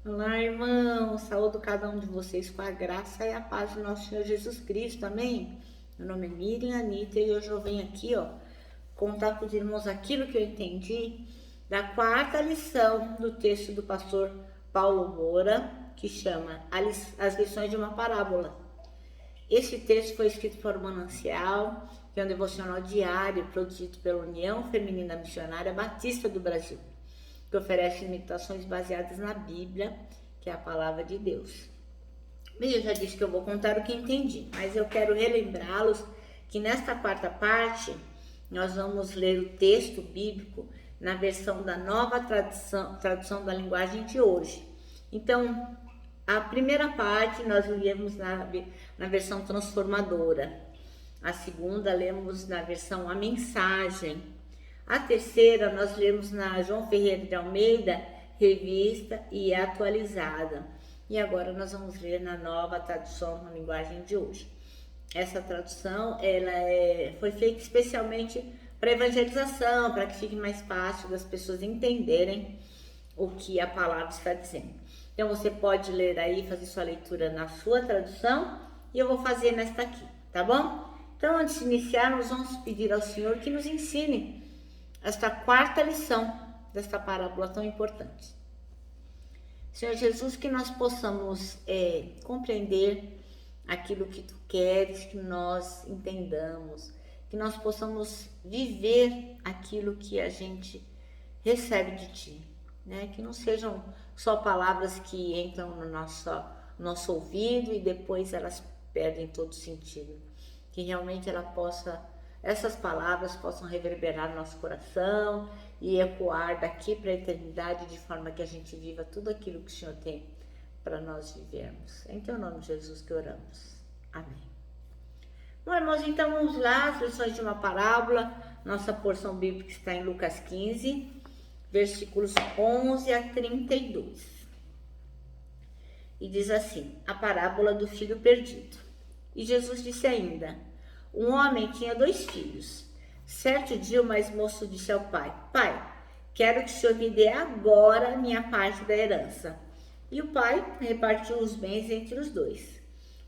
Olá, irmãos. Saúdo cada um de vocês com a graça e a paz do nosso Senhor Jesus Cristo. Amém? Meu nome é Miriam Anitta e hoje eu venho aqui, contar para os irmãos aquilo que eu entendi da quarta lição do texto do pastor Paulo Moura, que chama As Lições de uma Parábola. Esse texto foi escrito por Manancial, que é um devocional diário produzido pela União Feminina Missionária Batista do Brasil, que oferece meditações baseadas na Bíblia, que é a palavra de Deus. Bem, eu já disse que eu vou contar o que entendi, mas eu quero relembrá-los que nesta quarta parte nós vamos ler o texto bíblico na versão da nova tradução da linguagem de hoje. Então, a primeira parte nós lemos na versão transformadora, a segunda lemos na versão A Mensagem, a terceira nós lemos na João Ferreira de Almeida, revista e atualizada. E agora nós vamos ler na nova tradução na linguagem de hoje. Essa tradução foi feita especialmente para evangelização, para que fique mais fácil das pessoas entenderem o que a palavra está dizendo. Então você pode ler aí, fazer sua leitura na sua tradução e eu vou fazer nesta aqui, tá bom? Então antes de iniciarmos, vamos pedir ao Senhor que nos ensine esta quarta lição desta parábola tão importante. Senhor Jesus, que nós possamos compreender aquilo que Tu queres que nós entendamos, que nós possamos viver aquilo que a gente recebe de Ti, né? Que não sejam só palavras que entram no nosso ouvido e depois elas perdem todo sentido, que realmente essas palavras possam reverberar no nosso coração e ecoar daqui para a eternidade, de forma que a gente viva tudo aquilo que o Senhor tem para nós vivermos. Em Teu nome, Jesus, que oramos. Amém. Bom, irmãos, então vamos lá, as lições de uma parábola. Nossa porção bíblica está em Lucas 15, versículos 11 a 32. E diz assim, a parábola do filho perdido. E Jesus disse ainda, um homem tinha 2 filhos. Certo dia o mais moço disse ao pai, pai, quero que o senhor me dê agora a minha parte da herança. E o pai repartiu os bens entre os 2.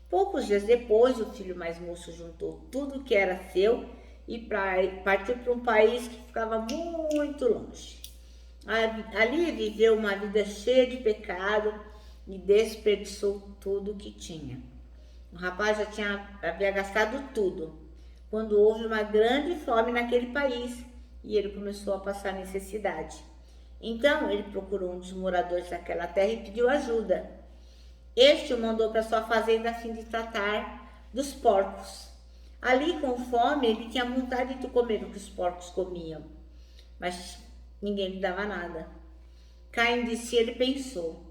Poucos dias depois, o filho mais moço juntou tudo que era seu e partiu para um país que ficava muito longe. Ali viveu uma vida cheia de pecado e desperdiçou tudo o que tinha. O rapaz havia gastado tudo, quando houve uma grande fome naquele país e ele começou a passar necessidade. Então ele procurou um dos moradores daquela terra e pediu ajuda. Este o mandou para sua fazenda a fim de tratar dos porcos. Ali, com fome, ele tinha vontade de comer o que os porcos comiam, mas ninguém lhe dava nada. Caindo de si, ele pensou,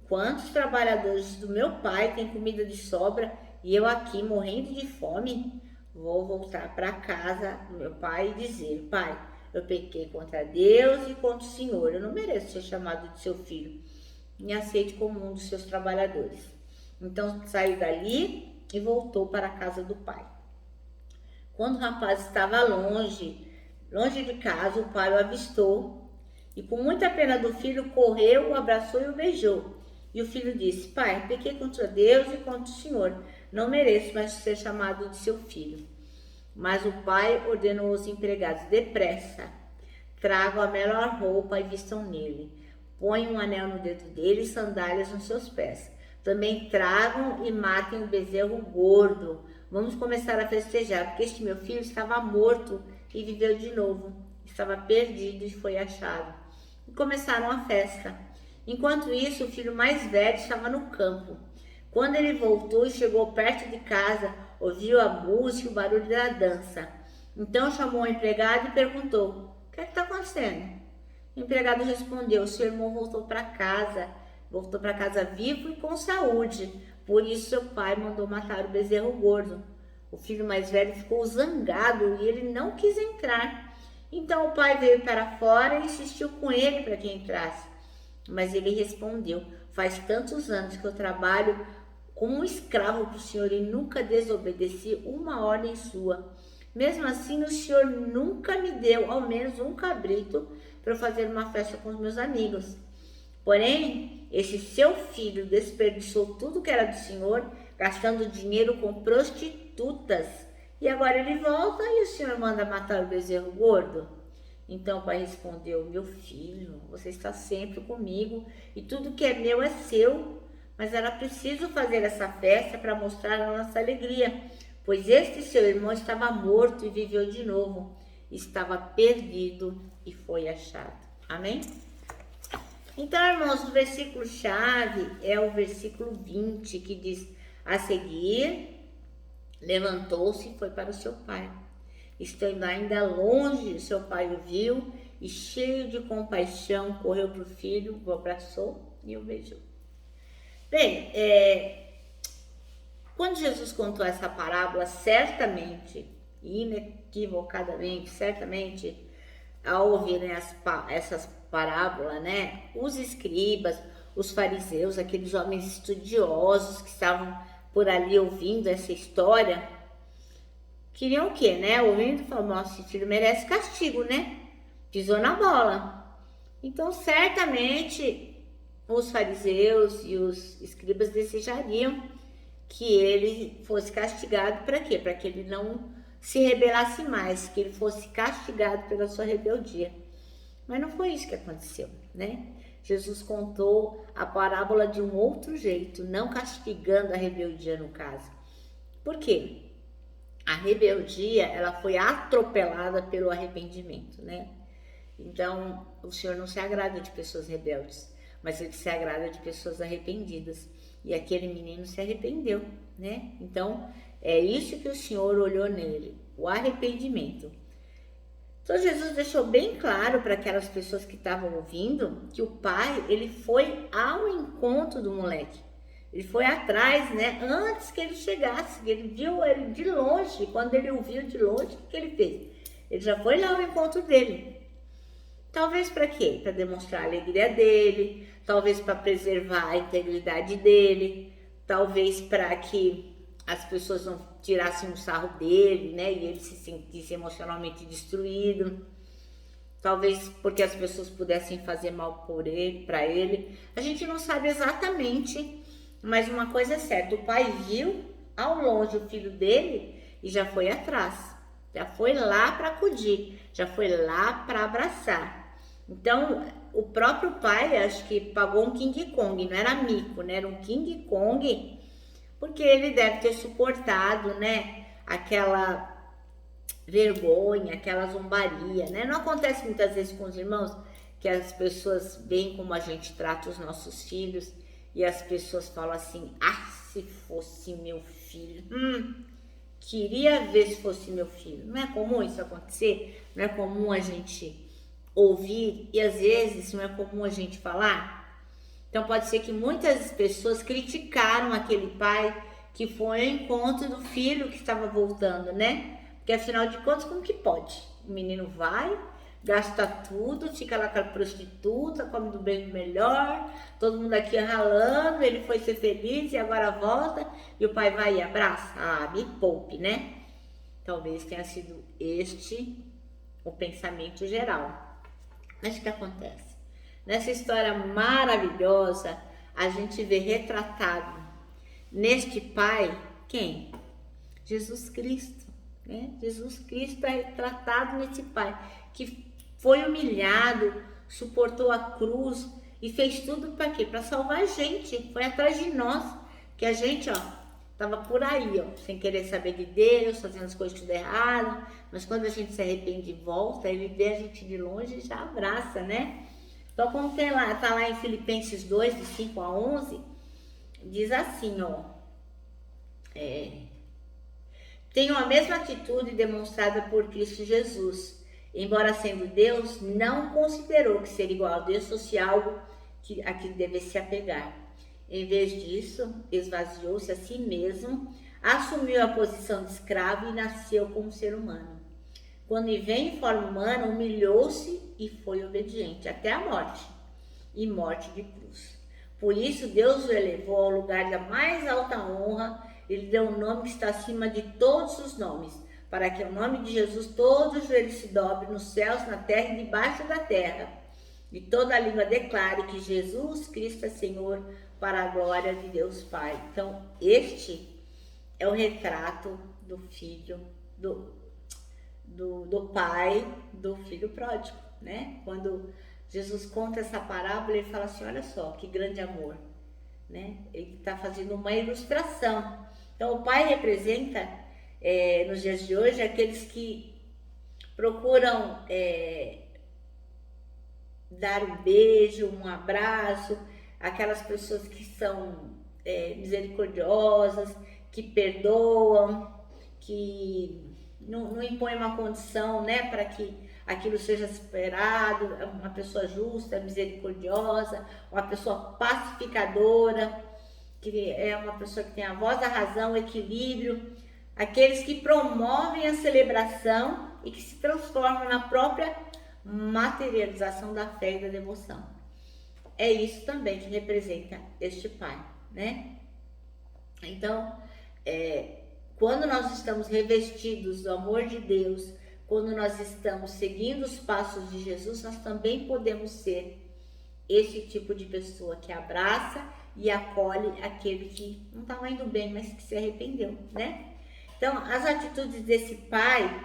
quantos trabalhadores do meu pai têm comida de sobra e eu aqui morrendo de fome? Vou voltar para casa do meu pai e dizer, pai, eu pequei contra Deus e contra o Senhor, eu não mereço ser chamado de seu filho. Me aceite como um dos seus trabalhadores. Então saiu dali e voltou para a casa do pai. Quando o rapaz estava longe de casa, o pai o avistou e com muita pena do filho correu, o abraçou e o beijou. E o filho disse, pai, pequei contra Deus e contra o Senhor, não mereço mais ser chamado de seu filho. Mas o pai ordenou aos empregados, depressa, tragam a melhor roupa e vistam nele. Ponham um anel no dedo dele e sandálias nos seus pés. Também tragam e matem o bezerro gordo. Vamos começar a festejar, porque este meu filho estava morto e viveu de novo. Estava perdido e foi achado. E começaram a festa. Enquanto isso, o filho mais velho estava no campo. Quando ele voltou e chegou perto de casa, ouviu a música e o barulho da dança. Então chamou o empregado e perguntou, o que está acontecendo? O empregado respondeu, seu irmão voltou para casa vivo e com saúde. Por isso seu pai mandou matar o bezerro gordo. O filho mais velho ficou zangado e ele não quis entrar. Então o pai veio para fora e insistiu com ele para que entrasse. Mas ele respondeu, faz tantos anos que eu trabalho como um escravo para o senhor e nunca desobedeci uma ordem sua. Mesmo assim, o senhor nunca me deu ao menos um cabrito para eu fazer uma festa com os meus amigos. Porém, esse seu filho desperdiçou tudo que era do Senhor, gastando dinheiro com prostitutas. E agora ele volta e o Senhor manda matar o bezerro gordo? Então o pai respondeu: meu filho, você está sempre comigo e tudo que é meu é seu. Mas era preciso fazer essa festa para mostrar a nossa alegria, pois este seu irmão estava morto e viveu de novo, estava perdido e foi achado. Amém? Então, irmãos, o versículo-chave é o versículo 20, que diz: a seguir, levantou-se e foi para o seu pai. Estando ainda longe, seu pai o viu e, cheio de compaixão, correu para o filho, o abraçou e o beijou. Bem, quando Jesus contou essa parábola, certamente, inequivocadamente, certamente, ao ouvirem essas parábolas, né, os escribas, os fariseus, aqueles homens estudiosos que estavam por ali ouvindo essa história, queriam o quê, né? Ouvindo, falaram: nossa, esse filho merece castigo, né? Pisou na bola. Então, certamente, os fariseus e os escribas desejariam que ele fosse castigado. Para quê? Para que ele não se rebelasse mais, que ele fosse castigado pela sua rebeldia. Mas não foi isso que aconteceu, né? Jesus contou a parábola de um outro jeito, não castigando a rebeldia no caso. Por quê? A rebeldia, ela foi atropelada pelo arrependimento, né? Então, o Senhor não se agrada de pessoas rebeldes, mas ele se agrada de pessoas arrependidas. E aquele menino se arrependeu, né? Então, é isso que o Senhor olhou nele, o arrependimento. Então, Jesus deixou bem claro para aquelas pessoas que estavam ouvindo que o pai, ele foi ao encontro do moleque. Ele foi atrás, né? Antes que ele chegasse, ele viu ele de longe. Quando ele o viu de longe, o que ele fez? Ele já foi lá ao encontro dele. Talvez para quê? Para demonstrar a alegria dele, talvez para preservar a integridade dele, talvez para que as pessoas não tirassem um sarro dele, né? E ele se sentisse emocionalmente destruído. Talvez porque as pessoas pudessem fazer mal para ele. A gente não sabe exatamente. Mas uma coisa é certa, o pai viu ao longe o filho dele e já foi atrás, já foi lá para acudir, já foi lá para abraçar. Então, o próprio pai, acho que pagou um King Kong, não era mico, né? Era um King Kong, porque ele deve ter suportado, né? Aquela vergonha, aquela zombaria, né? Não acontece muitas vezes com os irmãos que as pessoas veem como a gente trata os nossos filhos. E as pessoas falam assim: ah, se fosse meu filho, queria ver se fosse meu filho. Não é comum isso acontecer? Não é comum a gente ouvir e às vezes não é comum a gente falar? Então pode ser que muitas pessoas criticaram aquele pai que foi ao encontro do filho que estava voltando, né? Porque afinal de contas, como que pode? O menino vai, gasta tudo, fica lá com a prostituta, come do bem do melhor, todo mundo aqui ralando, ele foi ser feliz e agora volta e o pai vai e abraça. Ah, me poupe, né? Talvez tenha sido este o pensamento geral. Mas o que acontece? Nessa história maravilhosa, a gente vê retratado neste pai, quem? Jesus Cristo, né? Jesus Cristo é retratado nesse pai, que foi humilhado, suportou a cruz e fez tudo para quê? Para salvar a gente, foi atrás de nós, que a gente, tava por aí, sem querer saber de Deus, fazendo as coisas tudo errado, mas quando a gente se arrepende e volta, ele vê a gente de longe e já abraça, né? Então, como tem lá, tá lá em Filipenses 2, de 5 a 11, diz assim, tenham a mesma atitude demonstrada por Cristo Jesus. Embora sendo Deus, não considerou que ser igual a Deus fosse algo a que devesse se apegar. Em vez disso, esvaziou-se a si mesmo, assumiu a posição de escravo e nasceu como ser humano. Quando veio em forma humana, humilhou-se e foi obediente até a morte, e morte de cruz. Por isso, Deus o elevou ao lugar da mais alta honra. Ele deu um nome que está acima de todos os nomes, para que o nome de Jesus todo joelho se dobre nos céus, na terra e debaixo da terra, e toda a língua declare que Jesus Cristo é Senhor, para a glória de Deus Pai. Então, este é o retrato do filho, do pai do filho pródigo, né? Quando Jesus conta essa parábola, ele fala assim, olha só, que grande amor, né? Ele está fazendo uma ilustração. Então, o pai representa, nos dias de hoje, aqueles que procuram dar um beijo, um abraço, aquelas pessoas que são misericordiosas, que perdoam, que não impõem uma condição, né, para que aquilo seja superado. É uma pessoa justa, misericordiosa, uma pessoa pacificadora, que é uma pessoa que tem a voz da razão, o equilíbrio, aqueles que promovem a celebração e que se transformam na própria materialização da fé e da devoção. É isso também que representa este pai, né? Então, quando nós estamos revestidos do amor de Deus, quando nós estamos seguindo os passos de Jesus, nós também podemos ser esse tipo de pessoa que abraça e acolhe aquele que não estava indo bem, mas que se arrependeu, né? Então, as atitudes desse pai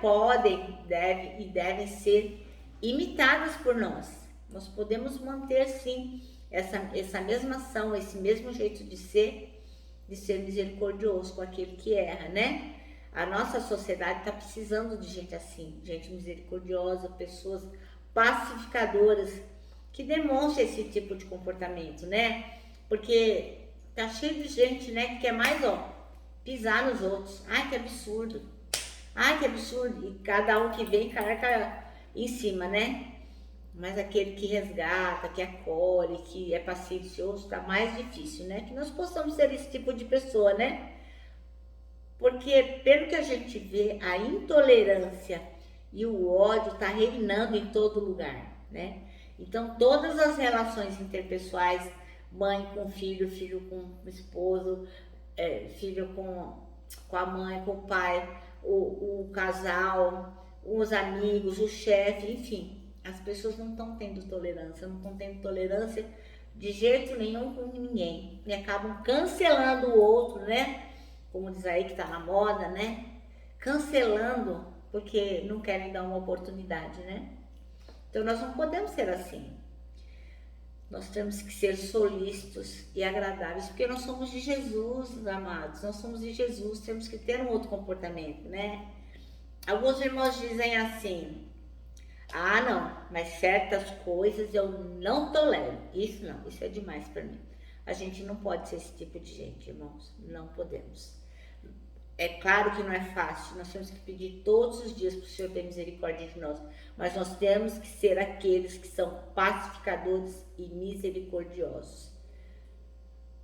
devem ser imitadas por nós. Nós podemos manter, sim, essa mesma ação, esse mesmo jeito de ser misericordioso com aquele que erra, né? A nossa sociedade está precisando de gente assim, gente misericordiosa, pessoas pacificadoras, que demonstrem esse tipo de comportamento, né? Porque tá cheio de gente, né, que quer mais, pisar nos outros. Ai, que absurdo. Ai, que absurdo. E cada um que vem carca em cima, né? Mas aquele que resgata, que acolhe, que é paciencioso, tá mais difícil, né? Que nós possamos ser esse tipo de pessoa, né? Porque, pelo que a gente vê, a intolerância e o ódio tá reinando em todo lugar, né? Então, todas as relações interpessoais, mãe com filho, filho com o esposo, filho com a mãe, com o pai, o casal, os amigos, o chefe, enfim, as pessoas não estão tendo tolerância, não estão tendo tolerância de jeito nenhum com ninguém, e acabam cancelando o outro, né? Como diz aí que tá na moda, né? Cancelando porque não querem dar uma oportunidade, né? Então nós não podemos ser assim. Nós temos que ser solícitos e agradáveis, porque nós somos de Jesus, amados. Nós somos de Jesus, temos que ter um outro comportamento, né? Alguns irmãos dizem assim, não, mas certas coisas eu não tolero. Isso não, isso é demais para mim. A gente não pode ser esse tipo de gente, irmãos. Não podemos. É claro que não é fácil, nós temos que pedir todos os dias para o Senhor ter misericórdia de nós, mas nós temos que ser aqueles que são pacificadores e misericordiosos.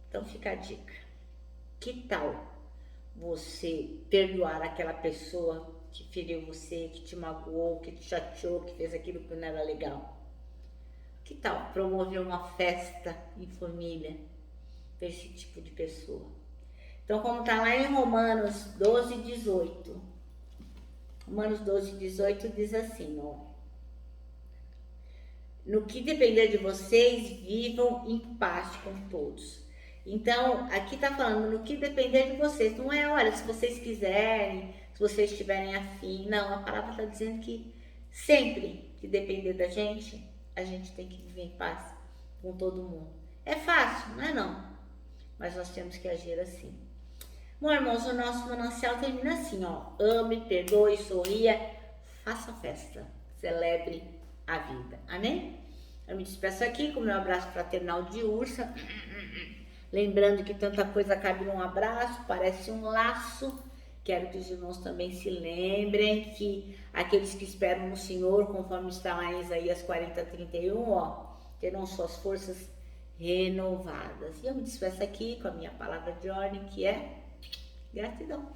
Então fica a dica. Que tal você perdoar aquela pessoa que feriu você, que te magoou, que te chateou, que fez aquilo que não era legal? Que tal promover uma festa em família para esse tipo de pessoa? Então, como está lá em Romanos 12, 18. Romanos 12, 18 diz assim, no que depender de vocês, vivam em paz com todos. Então, aqui está falando no que depender de vocês. Não é, olha, se vocês quiserem, se vocês estiverem afim. Não, a palavra está dizendo que sempre que depender da gente, a gente tem que viver em paz com todo mundo. É fácil, não é não? Mas nós temos que agir assim. Bom, irmãos, o nosso manancial termina assim, ame, perdoe, sorria, faça festa, celebre a vida. Amém? Eu me despeço aqui com o meu abraço fraternal de ursa. Lembrando que tanta coisa cabe num abraço, parece um laço. Quero que os irmãos também se lembrem que aqueles que esperam no Senhor, conforme está lá em Isaías 40, 31, terão suas forças renovadas. E eu me despeço aqui com a minha palavra de ordem, que é gratidão.